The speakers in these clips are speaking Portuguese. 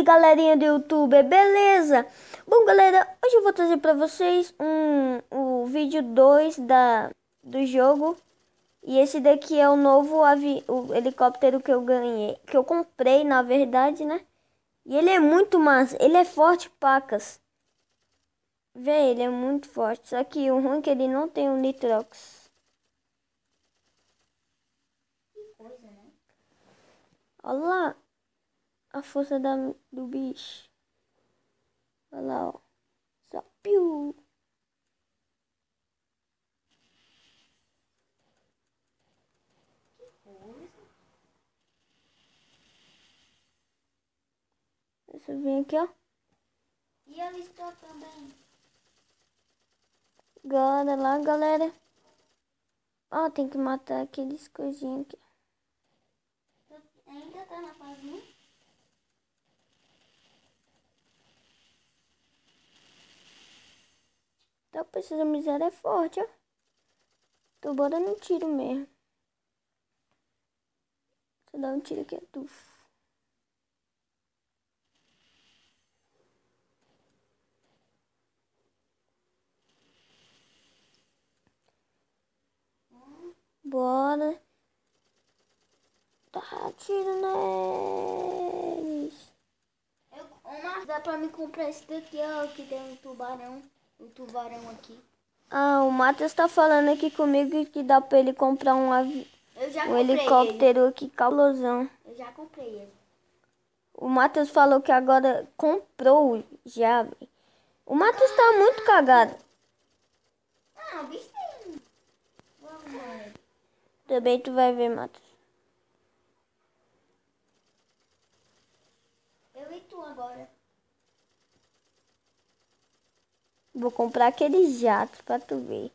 galerinha do YouTube, beleza? Bom, galera, hoje eu vou trazer pra vocês o vídeo 2 do jogo. E esse daqui é o novo o helicóptero que eu ganhei, que eu comprei, na verdade, né? E ele é muito massa, ele é forte, pacas. Vê, ele é muito forte, só que o ruim é que ele não tem um nitrox. Que coisa, né? Olha lá a força do bicho. Olha lá, ó. Só piu. Que coisa. Deixa eu vir aqui, ó. E eu estou também. Agora lá, galera. Ó, tem que matar aqueles coisinhos aqui. Ainda tá na fase 1? Então, precisa miséria é forte, ó. Tô bora no tiro mesmo. Só dá um tiro aqui, é tufo. Bora. Tá tiro neles. Omar, dá pra me comprar esse daqui, ó, que tem um tubarão. Um tubarão aqui. Ah, o Matheus tá falando aqui comigo que dá pra ele comprar Eu já um comprei helicóptero aqui, cabulosão. ele. Eu já comprei ele. O Matheus falou que agora comprou já, véi. O Matheus tá muito cagado. Ah, o bicho tem. Vamos, mano. Também tu vai ver, Matheus. Eu e tu agora. Vou comprar aquele jato pra tu ver.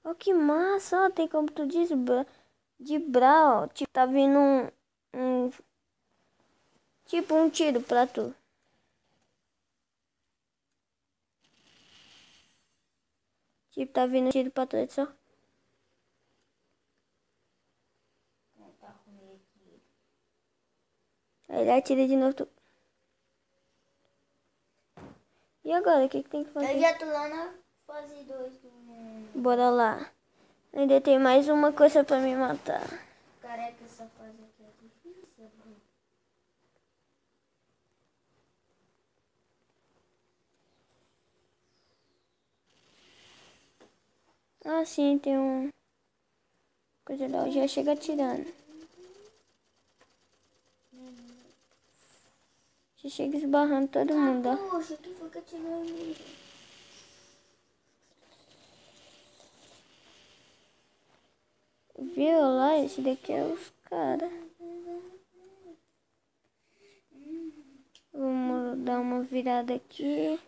Ó, que massa, ó. Tem como tu ó. Tipo, tá vindo tipo um tiro pra tu. Tipo, tá vindo um tiro pra tu, só. Não, tá ruim aqui. Aí ele atira de novo. E agora, o que tem que fazer? Eu já tô lá na fase 2 do mundo. Bora lá. Ainda tem mais uma coisa pra me matar. Careca, essa fase aqui é difícil, bro. Ah, sim, tem coisa lá. Já chega atirando. Já chega esbarrando todo mundo, ó. Poxa, que foi que atirou em mim? Viu lá? Esse daqui é os caras. Vamos dar uma virada aqui.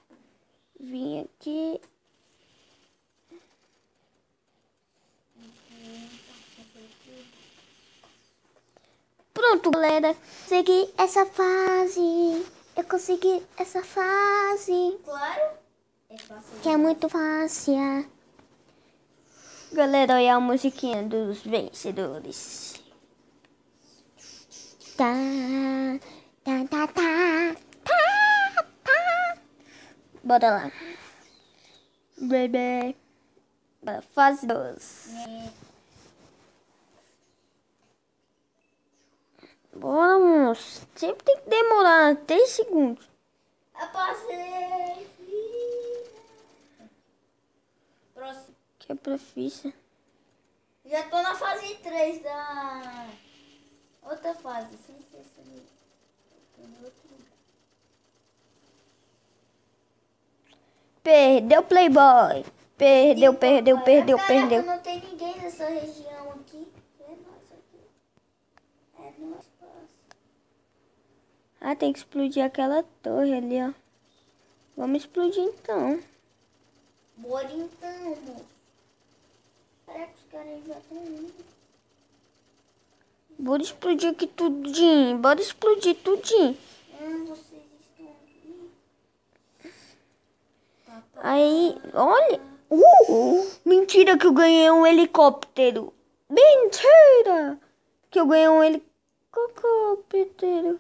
Vim aqui. Pronto, galera. Consegui essa fase. Eu consegui essa fase. Claro. É fácil. Que é muito fácil. Galera, olha a musiquinha dos vencedores. Tá, tá, tá, tá, tá, tá. Bora lá. Bebê. Fase 2. Bora, moço. Sempre tem que demorar 3 segundos. Eu passei. Próximo. Que é profissa. Já tô na fase 3 da outra fase, sem ser essa ali. Tô no outro lugar. Perdeu, Playboy. Perdeu, perdeu, perdeu, Caraca, perdeu. não tem ninguém nessa região aqui. É nós aqui. É nós, parça. Ah, tem que explodir aquela torre ali, ó. Vamos explodir então. Bora então, moço. Será que os caras já estão indo? Bora explodir aqui tudinho. Bora explodir tudinho. Vocês estão aqui. Aí, olha. Mentira que eu ganhei um helicóptero. Mentira que eu ganhei um helicóptero. helicóptero.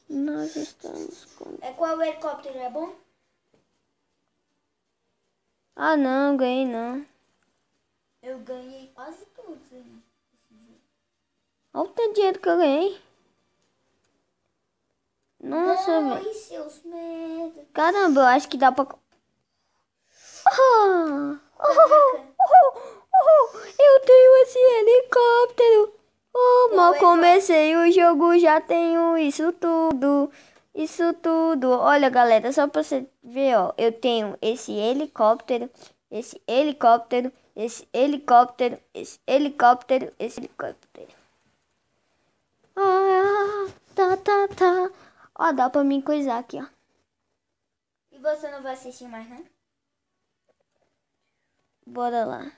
Nós estamos com... Qual helicóptero é bom? Ah, não, ganhei não. Eu ganhei quase todos aí. Olha o tanto de dinheiro que eu ganhei. Nossa, velho. Ai, seus medos. Caramba, eu acho que dá pra... Eu tenho esse helicóptero. Mal comecei o jogo, já tenho isso tudo. Isso tudo. Olha, galera, só pra você ver, ó. Eu tenho esse helicóptero, esse helicóptero, esse helicóptero, esse helicóptero, esse helicóptero. Ah, tá. Ó, dá pra mim coisar aqui, ó. E você não vai assistir mais, não? Bora lá.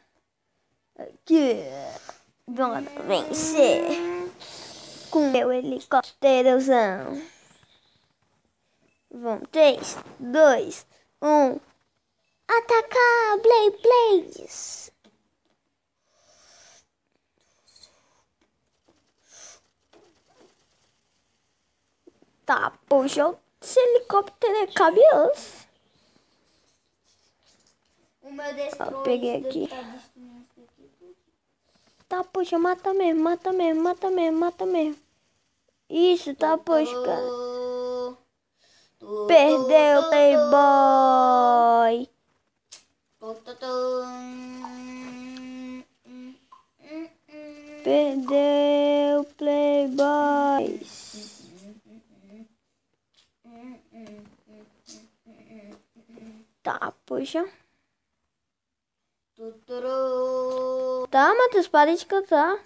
Aqui. Bora vencer. Com meu helicópterozão. Vamos, 3, 2, 1. Atacar, Blaze. Tá, poxa, esse helicóptero é cabeçoso. O meu destruidor Peguei aqui. tá destruindo isso aqui. Tá, poxa, mata mesmo. Isso, tá, poxa, cara. Perdeu, Playboy. Perdeu, Playboy. Tá, poxa. Tá, Matheus, para de cantar.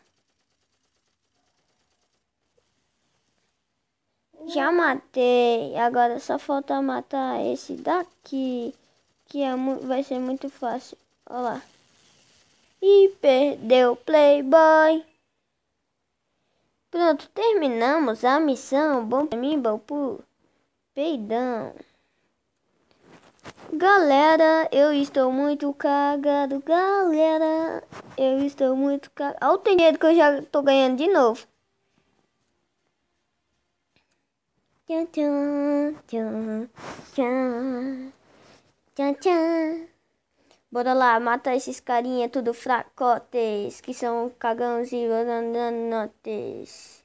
Já matei. Agora só falta matar esse daqui. Que vai ser muito fácil. Olha lá. E perdeu, Playboy. Pronto, terminamos a missão. Bom pra mim, bom pro peidão. Galera, eu estou muito cagado. Galera, eu estou muito cagado. Olha o dinheiro que eu já tô ganhando de novo. Tchan. Bora lá, matar esses carinha tudo fracotes, que são cagãos e bananotes.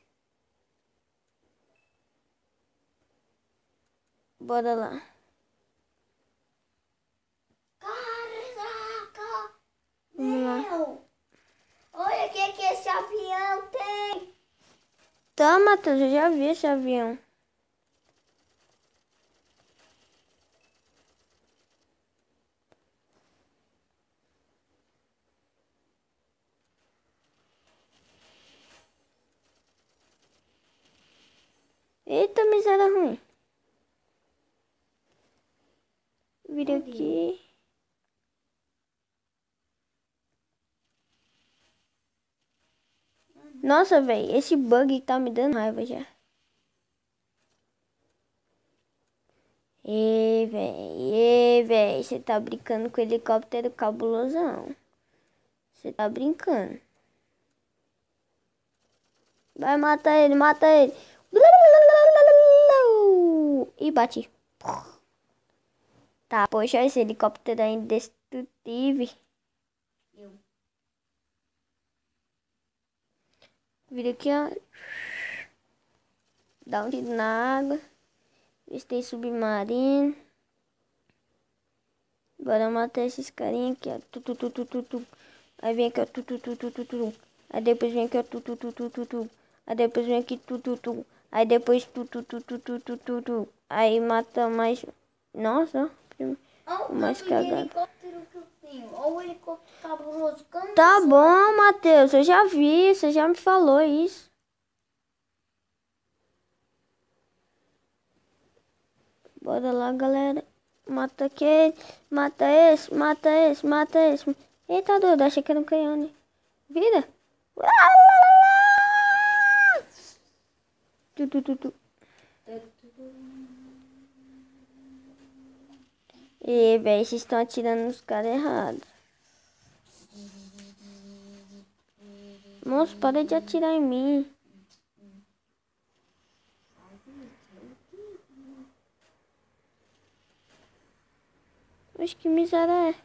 Bora lá. Caraca! Vamos lá. Meu! Olha o que esse avião tem! Tá, Matheus, eu já vi esse avião. Eita, miséria ruim. Vira aqui. Nossa, velho, esse bug tá me dando raiva já. Véi, você tá brincando com o helicóptero cabulosão. Você tá brincando. Vai, mata ele. E bate. Tá, poxa, esse helicóptero é indestrutível. Vira aqui, ó. Dá um tiro na água. Vê se tem submarino. Bora matar esses carinha aqui, ó. Aí vem aqui, ó. Aí depois vem aqui, ó. Aí depois vem aqui, Aí depois, Aí mata mais... Nossa, Olha o mais tanto de cagado. helicóptero que eu tenho. Olha o helicóptero cabuloso. Tá bom, Matheus. Eu já vi. Você já me falou isso. Bora lá, galera. Mata aquele. Mata esse. Eita, doido. Achei que era um canhão, né? Vira. E, velho, vocês estão atirando nos caras errados. Moço, para de atirar em mim. Mas que miséria é?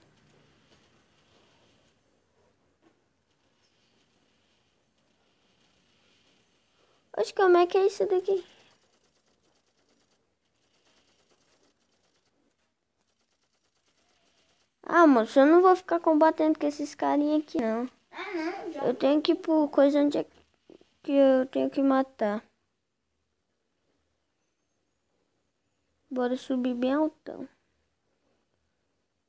Oxe, como é que é isso daqui? Ah, moço, eu não vou ficar combatendo com esses carinha aqui, não. Ah, não, já. Eu tenho que ir por coisa onde é que eu tenho que matar. Bora subir bem altão.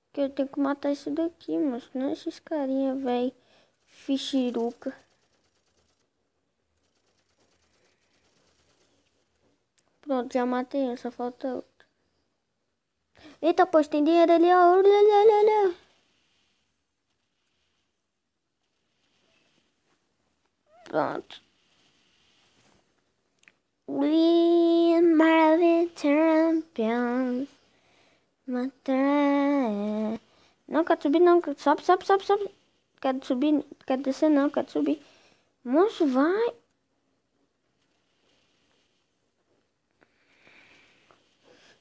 Porque eu tenho que matar isso daqui, moço. Não esses carinha, velho. Fichiruca. Pronto, já matei um, só falta outro. Eita, pois tem dinheiro ali, ó. Olha, olha, olha. Pronto. We Marvel Champions. Matar. Não, quero subir não. Sobe, sobe, sobe, sobe. Quero subir, quero descer não, quero subir. Moço, vai.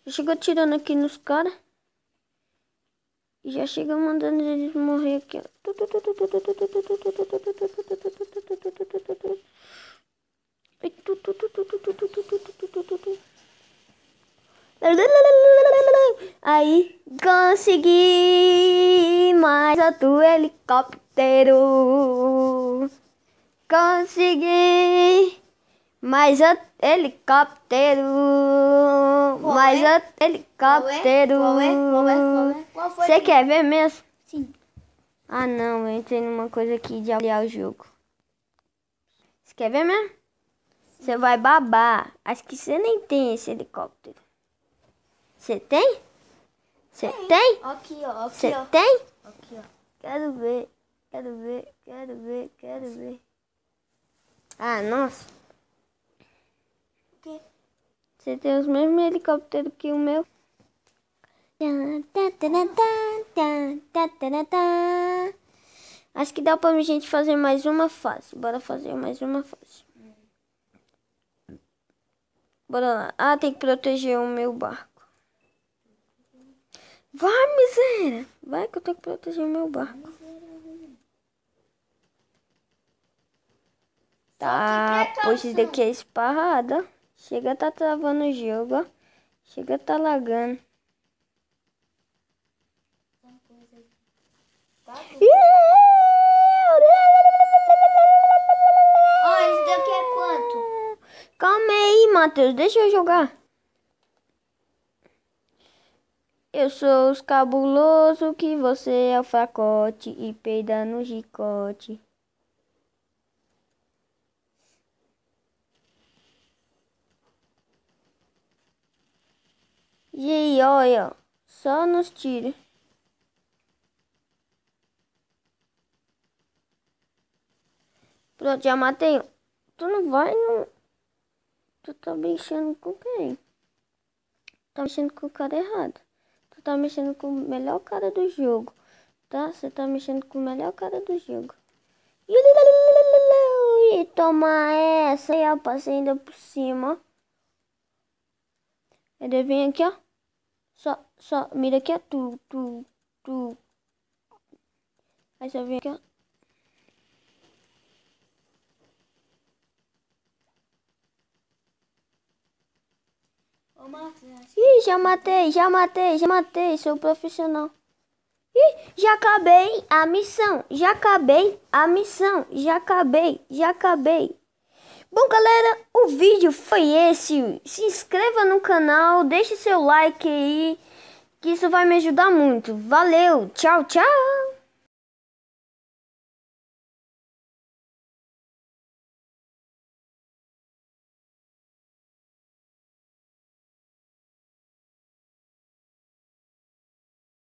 Já chegou tirando aqui nos caras. E já chega mandando eles morrer aqui, ó. Aí consegui mais outro helicóptero. Consegui mais outro helicóptero. Mais outro helicóptero. Qual foi? Você quer ver mesmo? Sim. Ah não, eu entrei numa coisa aqui de avaliar o jogo. Você quer ver mesmo? Você vai babar. Acho que você nem tem esse helicóptero. Você tem? Você tem? Aqui, ó. Aqui, Você ó. tem? Aqui, ó. Quero ver. Quero ver. Quero ver. Quero ver. Ah, nossa. O quê? Você tem os mesmos helicópteros que o meu. Acho que dá pra gente fazer mais uma fase. Bora fazer mais uma fase. Bora lá. Ah, tem que proteger o meu barco. Vai, miséria. Vai que eu tenho que proteger o meu barco. Tá, pois isso daqui é esparrada. Chega, tá travando o jogo, ó. Chega, tá lagando. Ó, esse daqui é quanto? Calma aí, Matheus. Deixa eu jogar. Eu sou os cabuloso que você é o fracote e peida no chicote. E aí, olha, só nos tira. Pronto, já matei um. Tu não vai, não. Tu tá mexendo com quem? Tá mexendo com o cara errado. Tu tá mexendo com o melhor cara do jogo. Tá? Você tá mexendo com o melhor cara do jogo. E toma essa. E eu passei ainda por cima. Ele vem aqui, ó. Só, mira aqui, ó. Tu. Aí você vem aqui, ó. Ô, Marcos, Ih, já matei, sou profissional. Ih, já acabei a missão, já acabei. Bom, galera, o vídeo foi esse. Se inscreva no canal, deixe seu like aí, que isso vai me ajudar muito. Valeu, tchau, tchau.